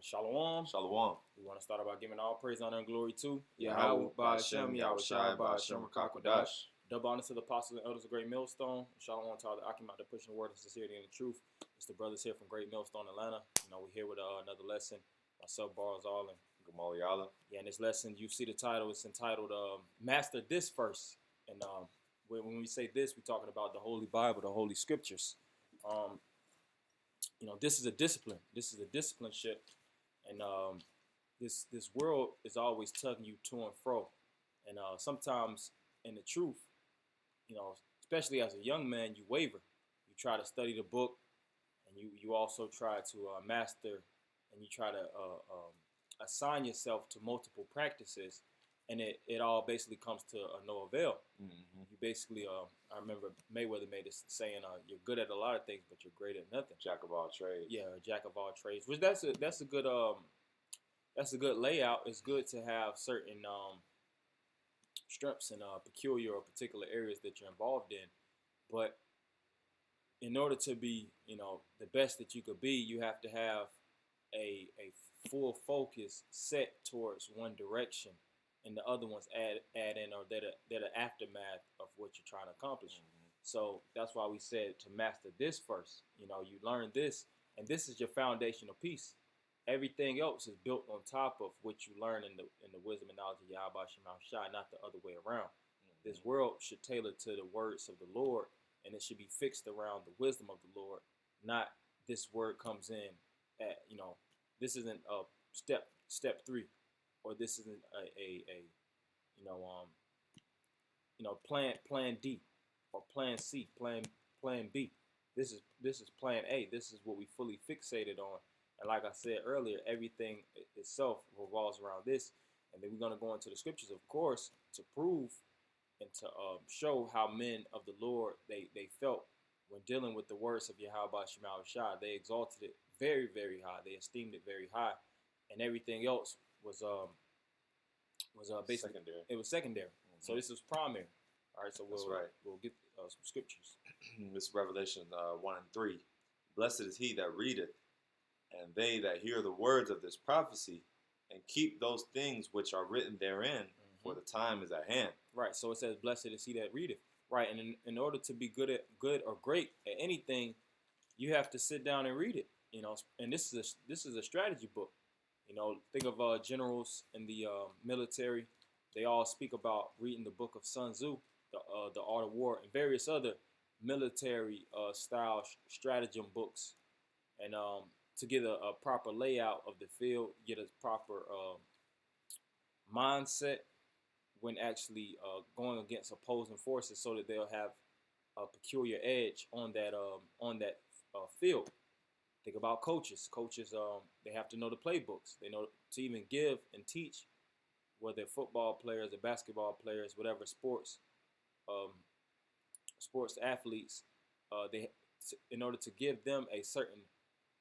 Shalom. Shalom. We want to start by giving all praise, honor, and glory to YAHAWAH, BAHASHAM, YAHAWASHI, BAHASHAM, Rakakadash. Double honor to the apostles and elders of Great Millstone. Shalom to all the Akim out there pushing the word of sincerity and the truth. It's the brothers here from Great Millstone, Atlanta. We're here with another lesson. Myself, Bars All, and Gamal Yala. yeah, in this lesson, you see the title. It's entitled Master This First. And when we say this, we're talking about the Holy Bible, the Holy Scriptures. This is a discipline. This is a discipleship. And this world is always tugging you to and fro. And sometimes, in the truth, especially as a young man, you waver. You try to study the book, and you also try to master, and you try to assign yourself to multiple practices, and it all basically comes to no avail. Mm-hmm. You basically, I remember Mayweather made this saying, you're good at a lot of things, but you're great at nothing. Jack of all trades. Yeah, jack of all trades. Which that's a good layout. It's good to have certain strengths in peculiar or particular areas that you're involved in, but in order to be, the best that you could be, you have to have a full focus set towards one direction, and the other ones add in, or they're the aftermath of what you're trying to accomplish. Mm-hmm. So that's why we said to master this first. You learn this, and this is your foundational piece. Everything else is built on top of what you learn in the wisdom and knowledge of YAHAWASHI, not the other way around. Mm-hmm. This world should tailor to the words of the Lord, and it should be fixed around the wisdom of the Lord, not this word comes in at, this isn't a step 3, or this isn't plan D, or plan C, plan B. This is plan A. This is what we fully fixated on. And like I said earlier, everything itself revolves around this. And then we're going to go into the scriptures, of course, to prove and to show how men of the Lord, they felt when dealing with the words of YAHAWASHI. They exalted it very, very high. They esteemed it very high. And everything else was basically secondary. It was secondary. Mm-hmm. So this was primary. All right, so we'll get some scriptures. This is Revelation 1 and 3. Blessed is he that readeth, and they that hear the words of this prophecy, and keep those things which are written therein, mm-hmm. for the time is at hand. Right, so it says, blessed is he that readeth. Right, and in order to be good or great at anything, you have to sit down and read it. And this is a strategy book. Think of generals in the military. They all speak about reading the book of Sun Tzu, the Art of War, and various other military style stratagem books. And to get a proper layout of the field, get a proper mindset when actually going against opposing forces, so that they'll have a peculiar edge on that field. Think about coaches. Coaches, they have to know the playbooks. They know to even give and teach, whether football players or basketball players, whatever sports athletes, in order to give them a certain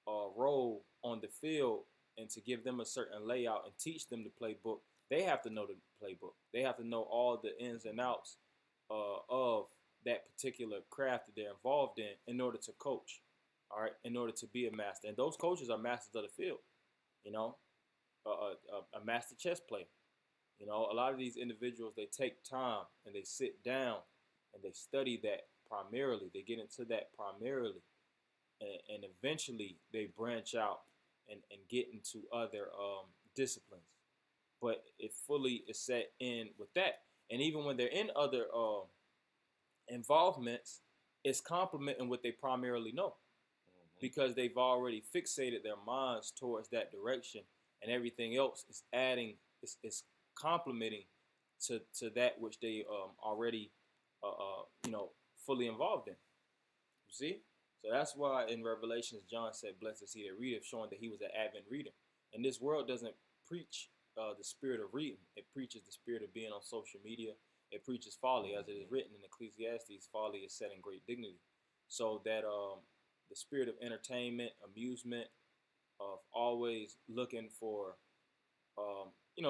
role on the field, and to give them a certain layout and teach them the playbook, they have to know the playbook. They have to know all the ins and outs of that particular craft that they're involved in order to coach. All right, in order to be a master. And those coaches are masters of the field. A master chess player. A lot of these individuals, they take time and they sit down and they study that primarily. They get into that primarily. And eventually they branch out and get into other disciplines. But it fully is set in with that. And even when they're in other involvements, it's complementing what they primarily know. Because they've already fixated their minds towards that direction, and everything else is adding, is complementing to that which they already, fully involved in. You see? So that's why in Revelations, John said, blessed is he that readeth, showing that he was an avid reader. And this world doesn't preach the spirit of reading. It preaches the spirit of being on social media. It preaches folly, as it is written in Ecclesiastes, folly is set in great dignity. So that the spirit of entertainment, amusement, of always looking for,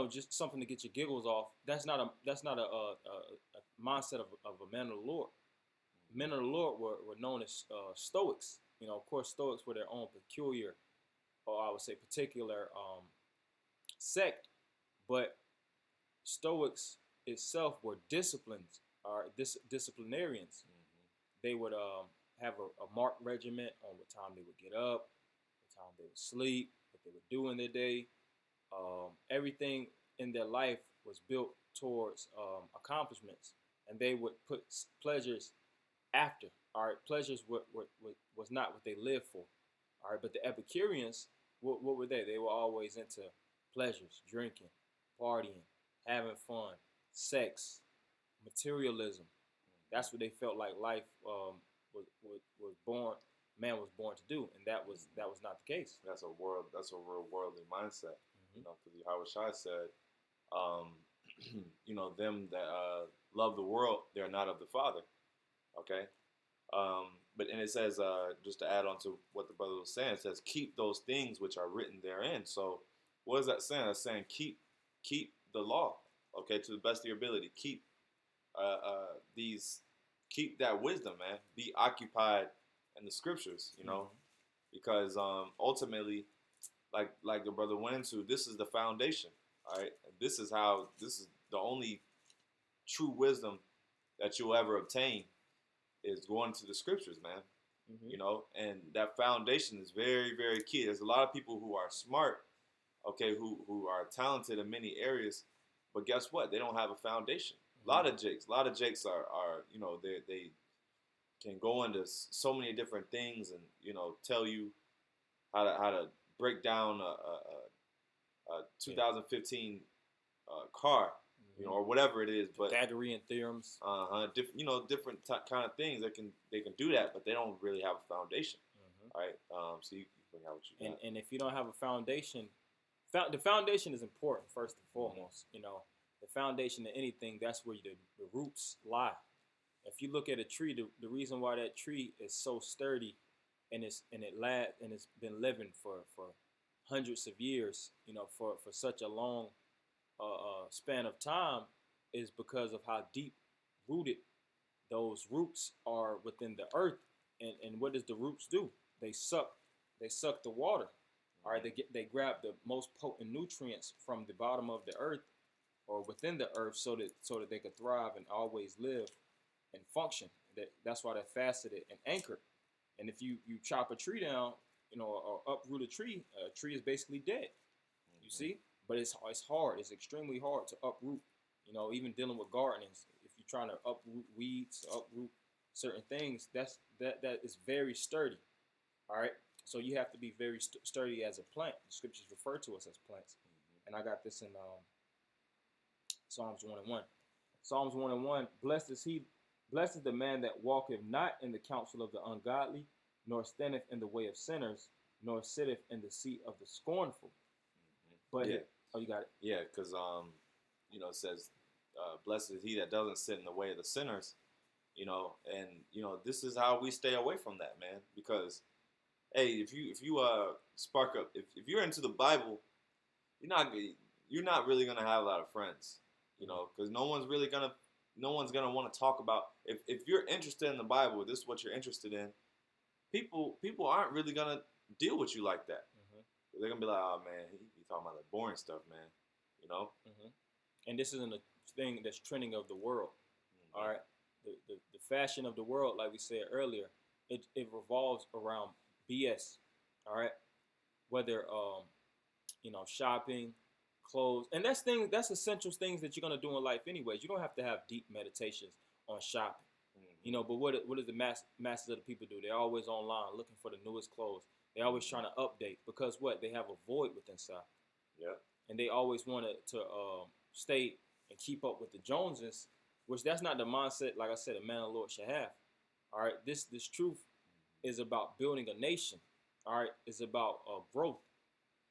just something to get your giggles off. That's not a mindset of a man of the Lord. Men of the Lord were known as Stoics. Of course, Stoics were their own peculiar or I would say particular sect, but Stoics itself were disciplines, or disciplinarians. They would have a marked regiment on what time they would get up, what time they would sleep, what they would do in their day. Everything in their life was built towards accomplishments, and they would put pleasures after. All right, pleasures was not what they lived for. All right, but the Epicureans, what were they? They were always into pleasures, drinking, partying, having fun, sex, materialism. That's what they felt like life was born. Man was born to do, and that was not the case. That's a real worldly mindset. Mm-hmm. Because YAHAWASHI said, them that love the world, they're not of the Father. Okay, but and it says, just to add on to what the brother was saying, it says, keep those things which are written therein. So, what is that saying? It's saying keep the law. Okay, to the best of your ability, keep keep that wisdom, man. Be occupied in the scriptures, because ultimately, like the brother went into, this is the foundation. All right, this is the only true wisdom that you'll ever obtain is going to the scriptures, man. And that foundation is very, very key. There's a lot of people who are smart, okay, who are talented in many areas, but guess what? They don't have a foundation. A lot of jakes are they can go into so many different things and tell you how to break down a 2015 car, or whatever it is, but Pythagorean theorems, different kind of things they can do that, but they don't really have a foundation, right? So you bring out what you got. And if you don't have a foundation, the foundation is important first and foremost. The foundation of anything, that's where the roots lie. If you look at a tree, the reason why that tree is so sturdy and it's been living for hundreds of years, for such a long span of time, is because of how deep rooted those roots are within the earth. And what does the roots do? They suck the water. All right, they grab the most potent nutrients from the bottom of the earth or within the earth, so that they could thrive and always live and function. That's why they're faceted and anchored. And if you chop a tree down, or uproot a tree is basically dead. You see, but it's hard. It's extremely hard to uproot. Even dealing with gardening, if you're trying to uproot weeds, uproot certain things, that is very sturdy. All right, so you have to be very sturdy as a plant. The scriptures refer to us as plants, and I got this in Psalms 1:1. Psalms 1:1. Blessed is the man that walketh not in the counsel of the ungodly, nor standeth in the way of sinners, nor sitteth in the seat of the scornful. But yeah. You got it. Yeah, because it says, blessed is he that doesn't sit in the way of the sinners, and this is how we stay away from that, man. Because hey, if you spark up, if you're into the Bible, you're not really gonna have a lot of friends, because no one's gonna want to talk about, if you're interested in the Bible, this is what you're interested in. People aren't really gonna deal with you like that. They're gonna be like, oh man, he talking about the boring stuff, man. And this isn't a thing that's trending of the world. All right, the fashion of the world, like we said earlier, it revolves around BS. All right, whether shopping, clothes, and that's essential things that you're gonna do in life anyways. You don't have to have deep meditations on shopping. But what does the masses of the people do? They're always online looking for the newest clothes. They're always trying to update, because they have a void within inside. Yeah. And they always wanted to stay and keep up with the Joneses, which that's not the mindset, like I said, a man of the Lord should have. All right, this truth is about building a nation. All right, it's about growth.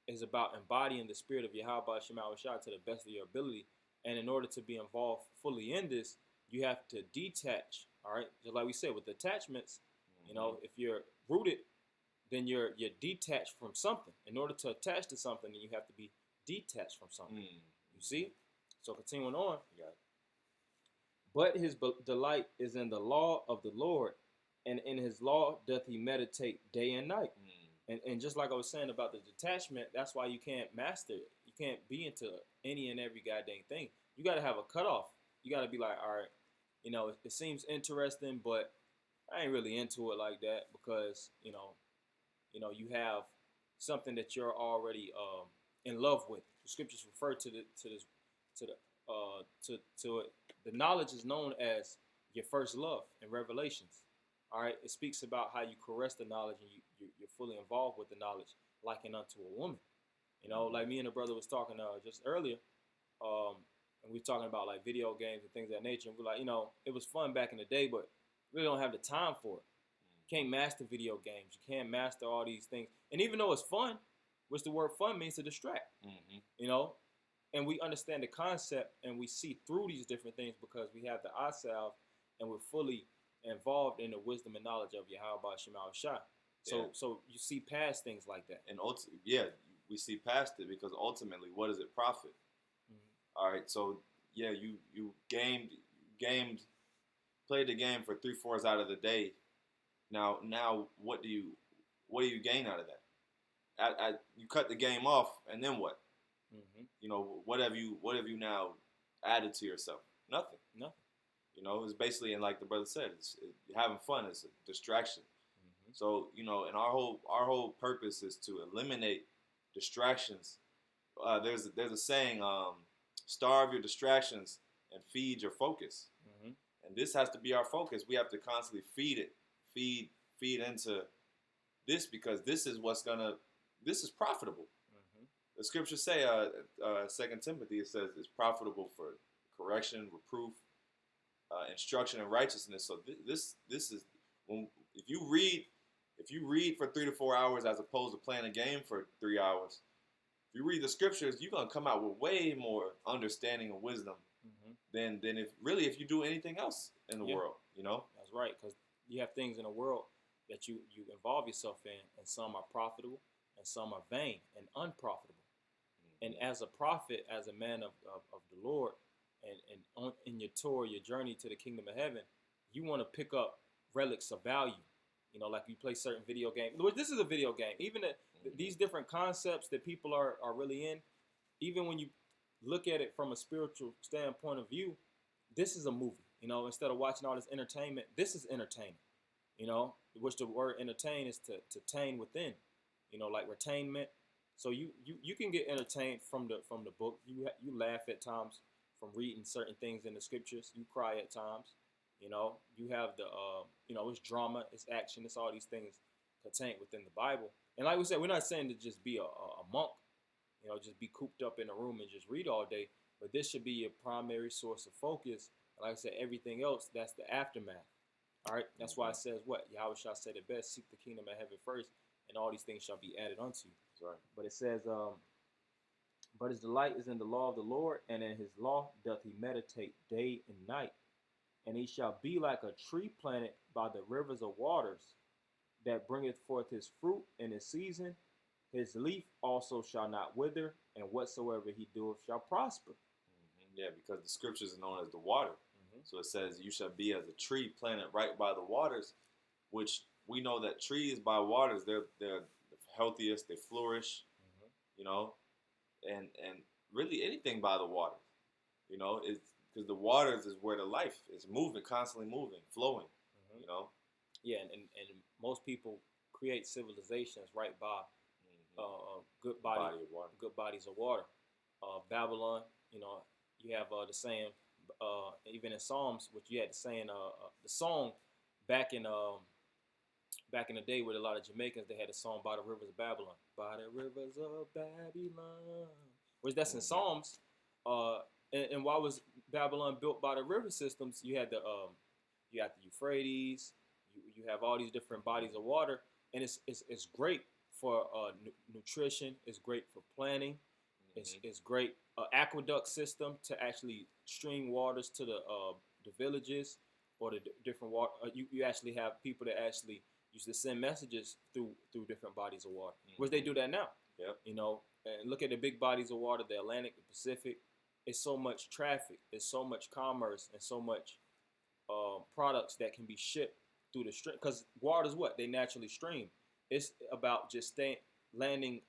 It's about embodying the spirit of YAHAWASHI to the best of your ability. And in order to be involved fully in this, you have to detach. All right, just like we said with attachments, if you're rooted, then you're detached from something. In order to attach to something, then you have to be detached from something. You see? So continuing on. But his delight is in the law of the Lord, and in his law doth he meditate day and night. And just like I was saying about the detachment, that's why you can't master it. You can't be into any and every goddamn thing. You got to have a cutoff. You got to be like, all right, it seems interesting, but I ain't really into it like that because you have something that you're already in love with. The scriptures refer to it. The knowledge is known as your first love in Revelations. All right, it speaks about how you caress the knowledge and you're fully involved with the knowledge, likened unto a woman. Like me and the brother was talking just earlier, and we were talking about like video games and things of that nature. And we're like, it was fun back in the day, but really don't have the time for it. You can't master video games. You can't master all these things. And even though it's fun, which the word fun means to distract, and we understand the concept and we see through these different things because we have the eye salve and we're fully involved in the wisdom and knowledge of YAHAWASHI. So you see past things like that. And we see past it because ultimately, what does it profit? All right, so you played the game for 3/4 out of the day. Now what do you gain out of that? You cut the game off, and then what? What have you now added to yourself? Nothing. It's basically, and like the brother said, you're having fun. It's a distraction. So and our whole purpose is to eliminate distractions. There's a saying, starve your distractions and feed your focus. And this has to be our focus. We have to constantly feed into this because this is this is profitable. The scriptures say, 2 Timothy, it says it's profitable for correction, reproof, instruction, and righteousness. So this is if you read for 3 to 4 hours as opposed to playing a game for 3 hours, if you read the scriptures, you're gonna come out with way more understanding and wisdom than if you do anything else in the world. That's right, because you have things in the world that you involve yourself in, and some are profitable and some are vain and unprofitable. And as a prophet, as a man of the Lord, and in your tour, your journey to the kingdom of heaven, you want to pick up relics of value. Like you play certain video games. This is a video game. Even these different concepts that people are really in, even when you look at it from a spiritual standpoint of view, this is a movie. Instead of watching all this entertainment, this is entertaining. Which the word entertain is to tame within. Like retainment. So you can get entertained from the book. You laugh at times from reading certain things in the scriptures. You cry at times. You have the it's drama, it's action, it's all these things contained within the Bible. And like we said, we're not saying to just be a monk, just be cooped up in a room and just read all day. But this should be your primary source of focus. And like I said, everything else, that's the aftermath. All right, that's why it says what Yahweh said it best: seek the kingdom of heaven first, and all these things shall be added unto you. Right. But it says, but his delight is in the law of the Lord, and in his law doth he meditate day and night. And he shall be like a tree planted by the rivers of waters, that bringeth forth his fruit in his season. His leaf also shall not wither, and whatsoever he doeth shall prosper. Yeah, because the scriptures are known as the water. So it says, you shall be as a tree planted right by the waters, which we know that trees by waters, they're the healthiest, they flourish, and really anything by the water, it's because the waters is where the life is moving, constantly moving, flowing, Yeah, and most people create civilizations right by good bodies of water. Babylon, you have the saying, even in Psalms, which you had the saying, the song back in the day with a lot of Jamaicans, they had a song by the rivers of Babylon, by the rivers of Babylon, which that's in Psalms. And why was Babylon built by the river systems? You had the Euphrates, you have all these different bodies of water, and it's great for nutrition. It's great for planting. It's great aqueduct system to actually stream waters to the villages or the different water. You actually have people that actually used to send messages through different bodies of water, which they do that now. Yep. And look at the big bodies of water, the Atlantic, the Pacific. It's so much traffic, it's so much commerce, and so much products that can be shipped through the stream. Because water is what? They naturally stream. It's about just landing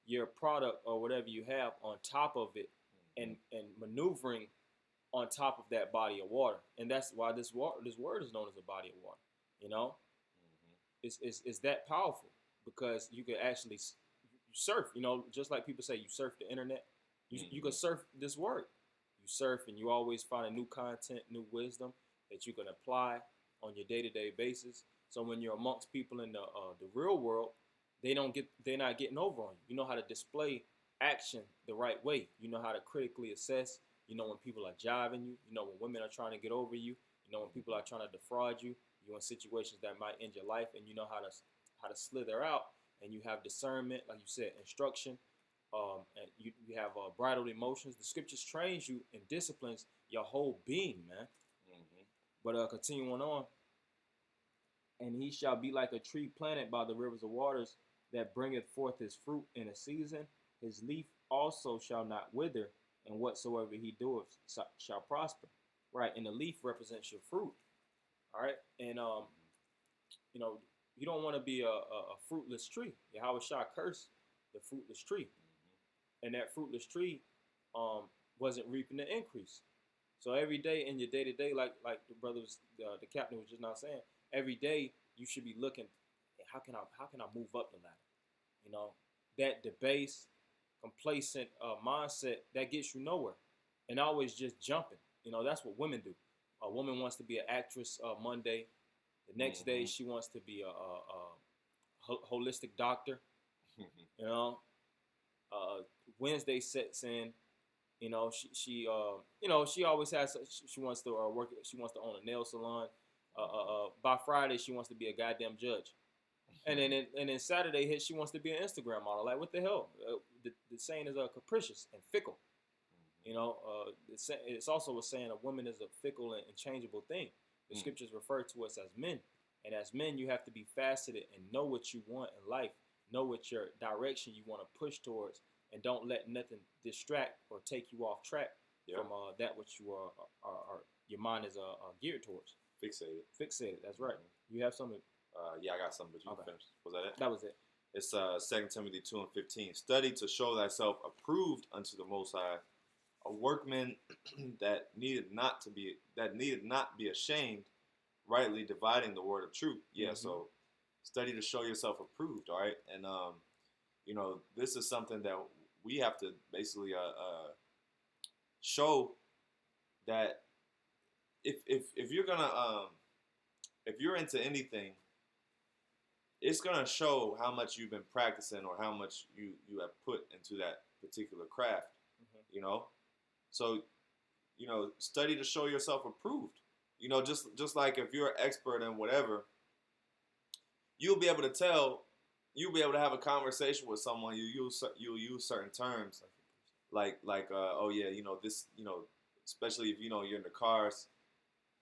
your product or whatever you have on top of it, and maneuvering on top of that body of water. And that's why this word is known as a body of water. You know, it's that powerful, because you can actually you surf. You know, just like people say you surf the internet. You can surf this word. You surf, and you always find a new content, new wisdom that you can apply on your day-to-day basis. So when you're amongst people in the real world, they're not getting over on you. You know how to display action the right way. You know how to critically assess. You know when people are jiving you. You know when women are trying to get over you. You know when people are trying to defraud you. You're in situations that might end your life, and you know how to slither out. And you have discernment, like you said, instruction. And you have bridled emotions. The scriptures trains you and disciplines your whole being, man. But continuing on, and he shall be like a tree planted by the rivers of waters, that bringeth forth his fruit in a season. His leaf also shall not wither, and whatsoever he doeth shall prosper. Right, and the leaf represents your fruit. All right, and you know, you don't want to be a fruitless tree. YAHAWASHI cursed the fruitless tree, and that fruitless tree wasn't reaping the increase. So every day in your day to day, like the brothers, the captain was just not saying, every day you should be looking, how can I move up the ladder? You know, that debased, complacent mindset that gets you nowhere, and always just jumping. You know, that's what women do. A woman wants to be an actress Monday. The next day she wants to be a holistic doctor. You know, Wednesday sets in. You know, she always has. She wants to work. She wants to own a nail salon. By Friday, she wants to be a goddamn judge. And then Saturday hits, she wants to be an Instagram model. Like, what the hell? The saying is capricious and fickle. You know, it's also a saying a woman is a fickle and changeable thing. The scriptures refer to us as men. And as men, you have to be faceted and know what you want in life. Know what your direction you want to push towards. And don't let nothing distract or take you off track from that which you are your mind is geared towards. Fixated. That's right. You have something. Yeah, I got something, but you can finish. Was that it? That was it. It's 2 Timothy 2:15. Study to show thyself approved unto the Most High, a workman that needed not be ashamed, rightly dividing the word of truth. Yeah, so study to show yourself approved. All right, and you know, this is something that we have to basically show that if you're gonna if you're into anything, it's gonna show how much you've been practicing or how much you have put into that particular craft. You know, so you know, study to show yourself approved. You know, just like if you're an expert in whatever, you'll be able to tell. You'll be able to have a conversation with someone. You'll use certain terms, like oh yeah, you know this, you know, especially if you know you're in the cars,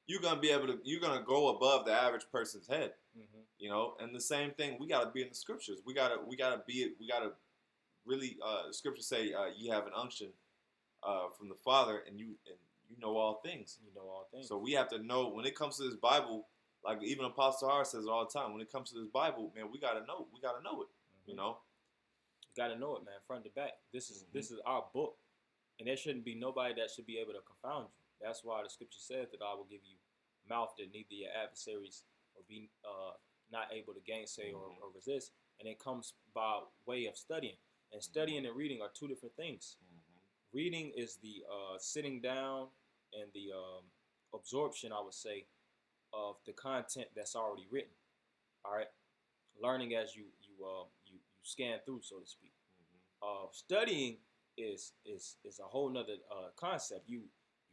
you're gonna go above the average person's head, you know. And the same thing, we gotta be in the scriptures. We gotta really. The scriptures say, "You have an unction from the Father, and you know all things." You know all things. So we have to know when it comes to this Bible. Like even Apostle Har says it all the time. When it comes to this Bible, man, we gotta know it. You know, you gotta know it, man, front to back. This is our book, and there shouldn't be nobody that should be able to confound you. That's why the scripture says that I will give you mouth that neither your adversaries will be not able to gainsay or resist, and it comes by way of studying. And studying and reading are two different things. Reading is the sitting down and the absorption, I would say, of the content that's already written. All right, learning as you scan through, so to speak. Studying is a whole nother concept. You're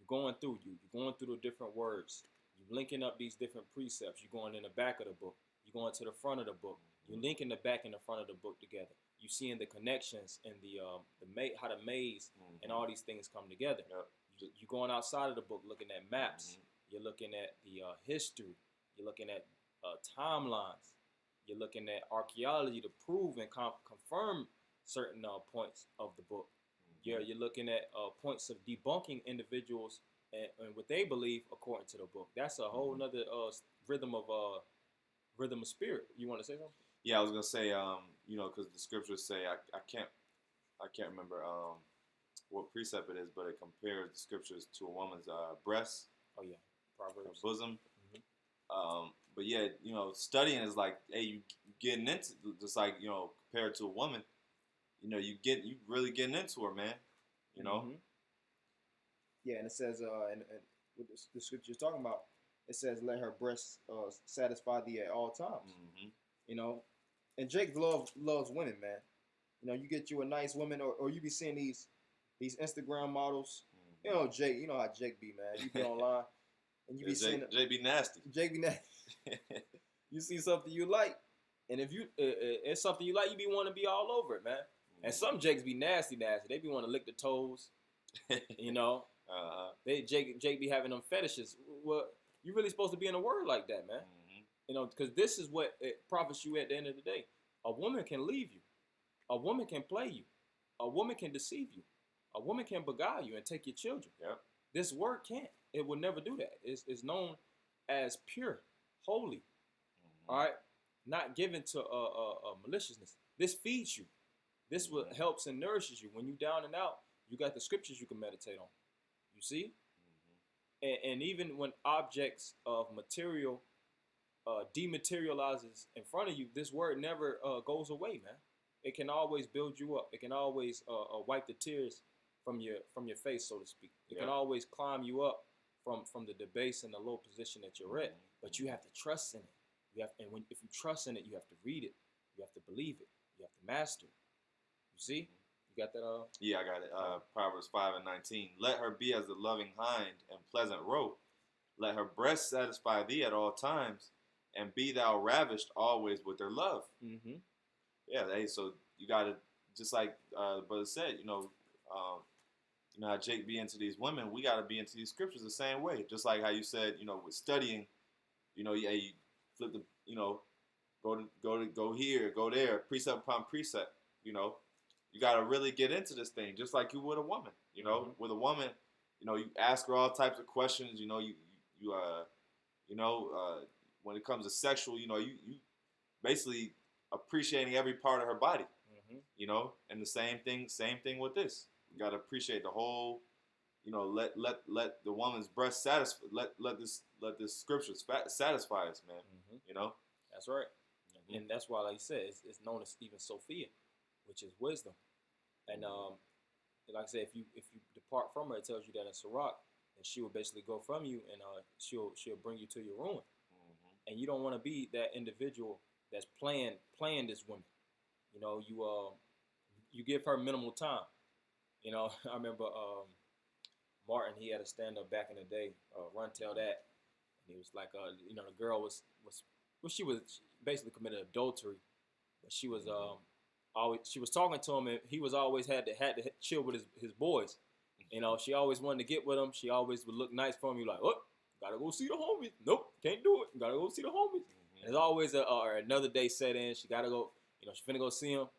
going through the different words. You're linking up these different precepts. You're going in the back of the book. You're going to the front of the book. You're linking the back and the front of the book together. You're seeing the connections and how the maze and all these things come together. You're going outside of the book, looking at maps. You're looking at the history. You're looking at timelines. You're looking at archaeology to prove and confirm certain points of the book. You're looking at points of debunking individuals and what they believe according to the book. That's a whole nother rhythm of spirit. You want to say something? Yeah, I was gonna say, because the scriptures say I can't remember what precept it is, but it compares the scriptures to a woman's breast, Oh yeah, her Proverbs. bosom. Mm-hmm. But yeah, studying is like, hey, you getting into just like compared to a woman, you really getting into her, man. You know. Mm-hmm. Yeah, and it says, and what the scripture is talking about, it says, "Let her breasts satisfy thee at all times." Mm-hmm. You know, and Jake loves women, man. You get you a nice woman, or you be seeing these Instagram models. Mm-hmm. Jake. You know how Jake be, man. You be online and you be seeing Jake be nasty. Jake be nasty. You see something you like, and if it's something you like, you be want to be all over it, man. Mm-hmm. And some Jakes be nasty. They be want to lick the toes. Jake be having them fetishes. Well, you really supposed to be in a word like that, man. Mm-hmm. Because this is what it profits you at the end of the day. A woman can leave you. A woman can play you. A woman can deceive you. A woman can beguile you and take your children. Yep. This word can't. It will never do that. It's known as pure, holy. Mm-hmm. All right? Not given to maliciousness. This feeds you. This what helps and nourishes you. When you down and out, you got the scriptures you can meditate on. You see? Mm-hmm. And even when objects of material dematerializes in front of you, this word never goes away, man. It can always build you up. It can always wipe the tears from your face, so to speak. It can always climb you up from the debase and the low position that you're at. But you have to trust in it. If you trust in it, you have to read it. You have to believe it. You have to master it. You see? You got that? Yeah, I got it. Proverbs 5:19. Let her be as the loving hind and pleasant roe. Let her breast satisfy thee at all times, and be thou ravished always with her love. Mm-hmm. Yeah, hey, so you got to, just like brother said, how Jake be into these women, we got to be into these scriptures the same way. Just like how you said, with studying, you flip the, go here, go there, precept upon precept, You got to really get into this thing, just like you would a woman, Mm-hmm. With a woman, you ask her all types of questions, when it comes to sexual, you basically appreciating every part of her body, mm-hmm. And the same thing with this. You got to appreciate the whole, let the woman's breast satisfy, let this scripture satisfy us, man. Mm-hmm. That's right. Mm-hmm. And that's why, like you said, it's known as even Sophia, which is wisdom. And like I said, if you depart from her, it tells you that in Sirach, and she will basically go from you, and she'll bring you to your ruin. Mm-hmm. And you don't want to be that individual that's playing this woman. You give her minimal time. I remember Martin, he had a stand up back in the day, Run Tell That, and he was like, the girl was she was basically committed adultery, but she was she was talking to him, and he was always had to chill with his boys. She always wanted to get with him. She always would look nice for him. You like, oh, gotta go see the homies. Nope, can't do it. Gotta go see the homies. Mm-hmm. There's always another day set in. She gotta go. She finna go see him.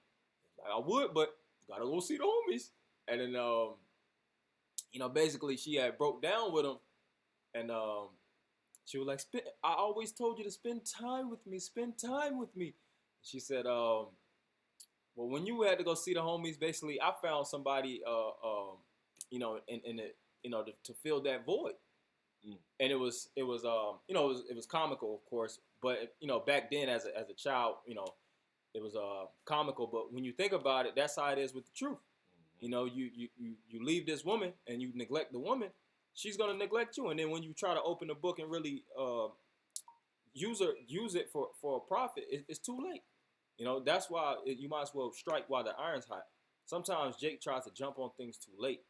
Like, I would, but gotta go see the homies. And then basically she had broke down with him, and she was like, I always told you to spend time with me. Spend time with me. She said, well, when you had to go see the homies, basically, I found somebody, to fill that void. Mm. And it was comical, of course, but back then as a child, it was comical. But when you think about it, that's how it is with the truth. Mm-hmm. You leave this woman and you neglect the woman, she's gonna neglect you. And then when you try to open the book and really use it for a profit, it's too late. That's why you might as well strike while the iron's hot. Sometimes Jake tries to jump on things too late.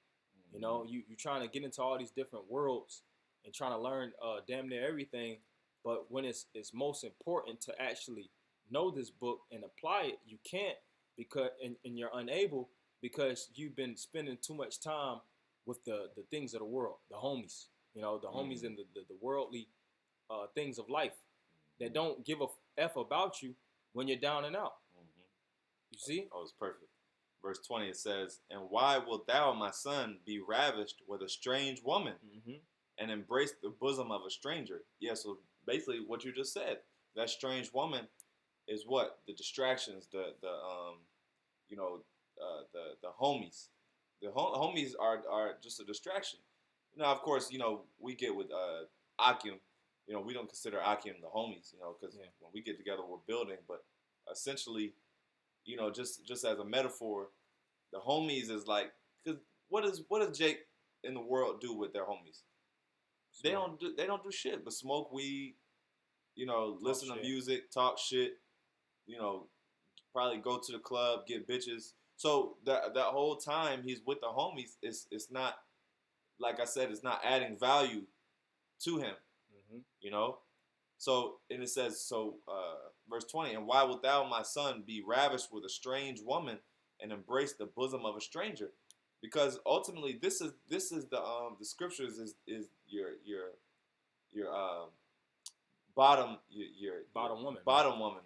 Mm-hmm. You're trying to get into all these different worlds and trying to learn damn near everything. But when it's most important to actually know this book and apply it, you can't because and you're unable because you've been spending too much time with the things of the world, the homies, the homies and the worldly things of life that don't give a F about you when you're down and out. Mm-hmm. You see? Oh, it's perfect. Verse 20, it says, and why wilt thou, my son, be ravished with a strange woman and embrace the bosom of a stranger? Yeah, so basically what you just said, that strange woman, is what the distractions, you know, the homies. The homies are just a distraction. You know, of course, you know, we get with Akim. You know, we don't consider Akim the homies. You know, because when we get together, we're building. But essentially, you know, just as a metaphor, the homies is like, because what does Jake in the world do with their homies? They don't do shit but smoke weed, you know, listen to music, talk shit, you know, probably go to the club, get bitches. So that whole time he's with the homies, it's not, like I said, it's not adding value to him, you know. So and it says verse 20, and why wilt thou, my son, be ravished with a strange woman and embrace the bosom of a stranger? Because ultimately, this is the scriptures is your bottom woman,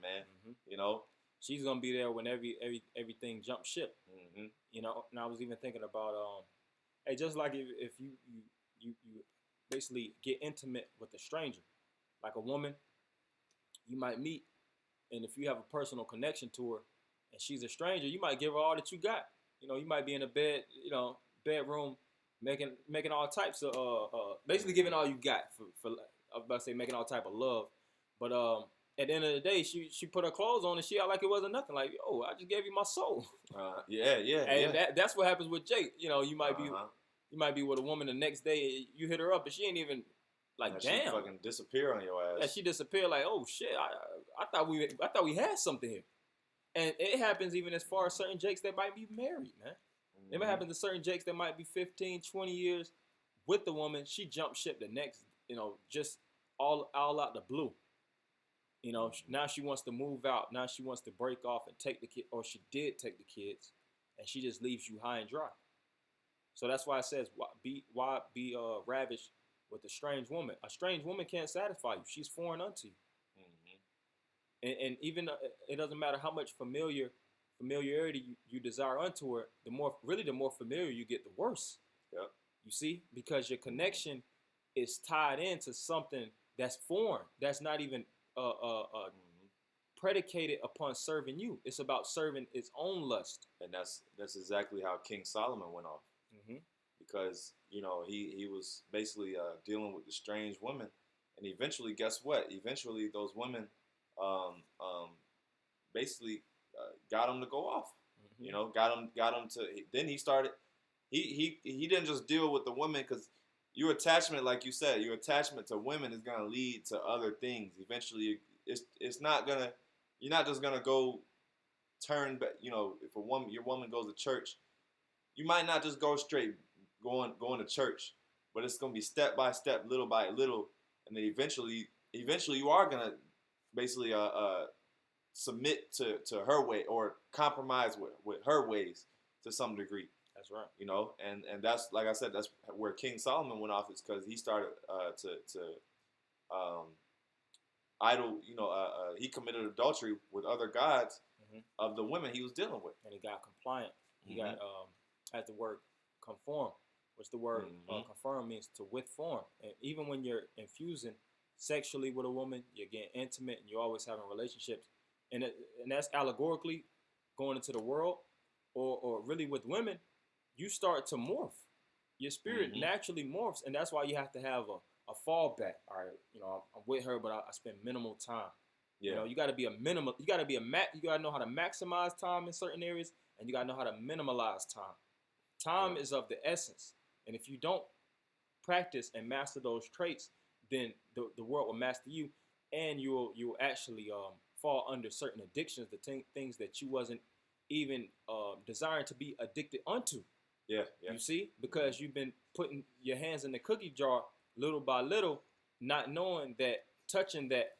man. You know, she's gonna be there when everything jumps ship. You know, and I was even thinking about hey, just like if you basically get intimate with a stranger, like a woman, you might meet, and if you have a personal connection to her, and she's a stranger, you might give her all that you got. You know, you might be in a bedroom, making all types of basically giving all you got for I was about to say making all type of love, but at the end of the day, she put her clothes on and she act like it wasn't nothing. Like, oh, I just gave you my soul. And that's what happens with Jake. You know, you might be with a woman the next day, you hit her up, and she ain't even like, damn. She fucking disappear on your ass. Yeah, she disappeared. Like, oh shit, I thought we had something here. And it happens even as far as certain Jakes that might be married, man. It might happen to certain Jakes that might be 15, 20 years with the woman. She jumped ship the next, you know, just all out the blue. You know, now she wants to move out. Now she wants to break off and take the kid, or she did take the kids, and she just leaves you high and dry. So that's why it says, why be ravished with a strange woman? A strange woman can't satisfy you. She's foreign unto you. And even it doesn't matter how much familiarity you desire unto her. The more familiar you get, the worse. Yep. You see, because your connection is tied into something that's foreign. That's not even predicated upon serving you. It's about serving its own lust. And that's exactly how King Solomon went off. Because you know he was basically dealing with the strange women, and eventually, guess what? Eventually, those women basically got him to go off. You know, got him to. Then he started. He didn't just deal with the women, because your attachment, like you said, your attachment to women is gonna lead to other things. Eventually, it's not gonna. You're not just gonna go turn back. You know, if your woman goes to church, you might not just go straight going to church, but it's gonna be step by step, little by little, and then eventually you are gonna basically submit to her way, or compromise with her ways to some degree. That's right. You know, and that's, like I said, that's where King Solomon went off, is because he started to idol. You know, he committed adultery with other gods of the women he was dealing with, and he got compliant. He got as the word conform, which the word conform means to withform. And even when you're infusing sexually with a woman, you're getting intimate, and you're always having relationships, and that's allegorically going into the world, or really with women, you start to morph. Your spirit naturally morphs, and that's why you have to have a fallback. All right, you know, I'm with her, but I spend minimal time. Yeah. You know, you got to be a minimal. You got to know how to maximize time in certain areas, and you got to know how to minimalize time. Time is of the essence, and if you don't practice and master those traits, then the world will master you, and you'll actually fall under certain addictions, the things that you wasn't even desiring to be addicted unto. Yeah. You see, because you've been putting your hands in the cookie jar little by little, not knowing that touching that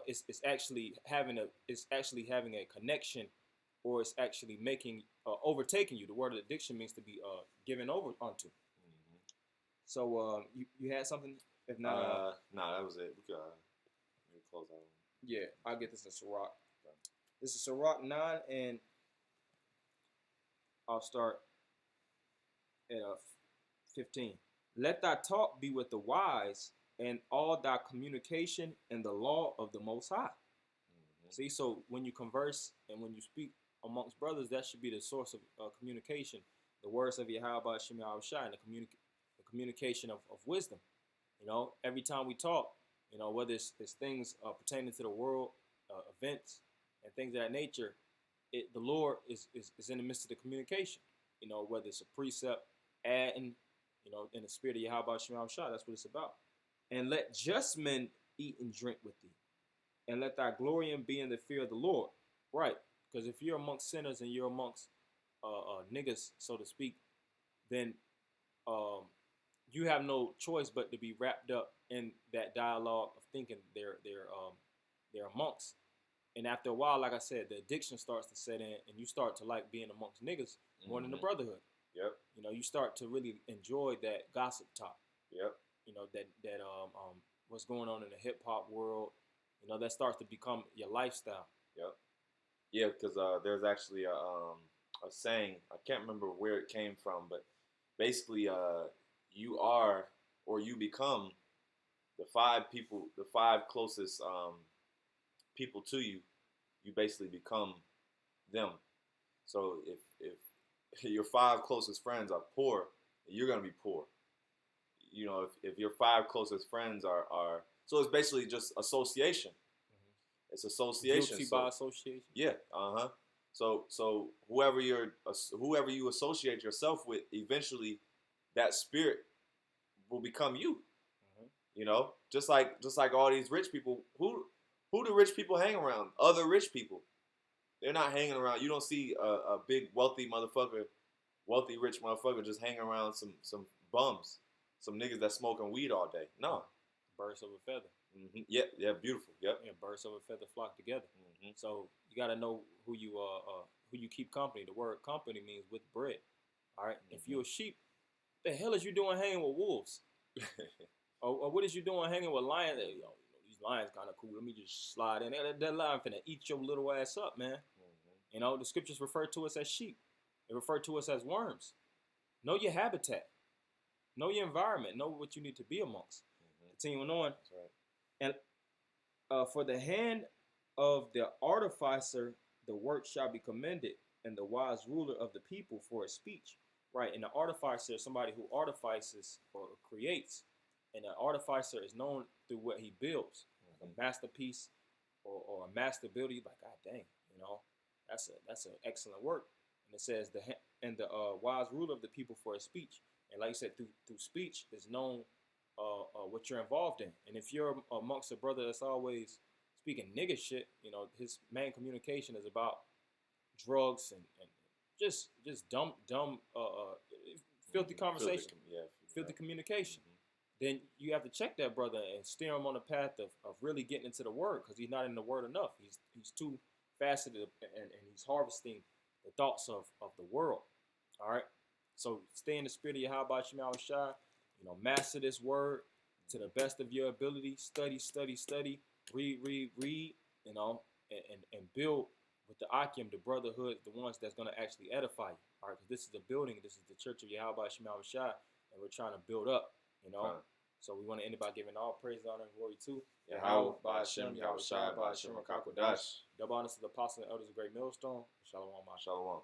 it's actually having a connection, or it's actually making overtaking you. The word addiction means to be given over onto. So you had something? If not, no, that was it. We could close out. Yeah, I'll get this in Sirach. This is Sirach 9, and I'll start at 15. Let thy talk be with the wise, and all thy communication in the law of the Most High. See, so when you converse and when you speak amongst brothers, that should be the source of communication. The words of YAHAWASHI and the communication of wisdom. You know, every time we talk, you know, whether it's things pertaining to the world, events, and things of that nature, the Lord is in the midst of the communication. You know, whether it's a precept, adding, you know, in the spirit of YAHAWASHI, that's what it's about. And let just men eat and drink with thee, and let thy glory be in the fear of the Lord. Right, because if you're amongst sinners and you're amongst niggas, so to speak, then you have no choice but to be wrapped up in that dialogue of thinking they're amongst. And after a while, like I said, the addiction starts to set in, and you start to like being amongst niggas more than the brotherhood. Yep. You know, you start to really enjoy that gossip talk. Yep. You know, that what's going on in the hip hop world. You know, that starts to become your lifestyle. Yep. Yeah, because there's actually a saying, I can't remember where it came from, but basically, you are or you become the five closest people to you. You basically become them. So if your 5 closest friends are poor, you're gonna be poor. You know, if your 5 closest friends are so it's basically just association. It's association. Guilty by association. Yeah. So whoever you associate yourself with, eventually, that spirit will become you. You know, just like all these rich people. Who do rich people hang around? Other rich people. They're not hanging around. You don't see a big wealthy rich motherfucker just hanging around some bums, some niggas that smoking weed all day. No. Birds of a feather. Yeah, beautiful. Yep. Yeah, birds of a feather flock together. So you got to know who you keep company. The word company means with bread. All right. If you're a sheep, the hell is you doing hanging with wolves? or what is you doing hanging with lions? Yo, you know, these lions kind of cool. Let me just slide in. That lion finna eat your little ass up, man. You know, the scriptures refer to us as sheep. They refer to us as worms. Know your habitat. Know your environment. Know what you need to be amongst. Continuing on. That's right. And for the hand of the artificer, the work shall be commended, and the wise ruler of the people for his speech. Right, and the artificer is somebody who artifices or creates, and the artificer is known through what he builds, like a masterpiece or a master builder. You're like, God dang, you know, that's an excellent work. And it says the wise ruler of the people for his speech, and like you said, through speech is known what you're involved in. And if you're amongst a brother that's always speaking nigga shit, you know, his main communication is about drugs and just dumb filthy conversation, filthy communication. Then you have to check that brother and steer him on the path of really getting into the word, because he's not in the word enough. He's too faceted, and he's harvesting the thoughts of the world. All right. So stay in the spirit of YAHAWASHI. You know, master this word to the best of your ability. Study. Read. You know, and build with the Akim, the brotherhood, the ones that's going to actually edify you. All right, because this is the building. This is the church of YAHAWASHI, and we're trying to build up, you know. Right. So we want to end it by giving all praise, honor, and glory to Yahawah, BAHASHAM, Yahawashi, BAHASHAM, Kakwadash. Double honors to the apostles and elders of Great Millstone. Shalom. Shalom.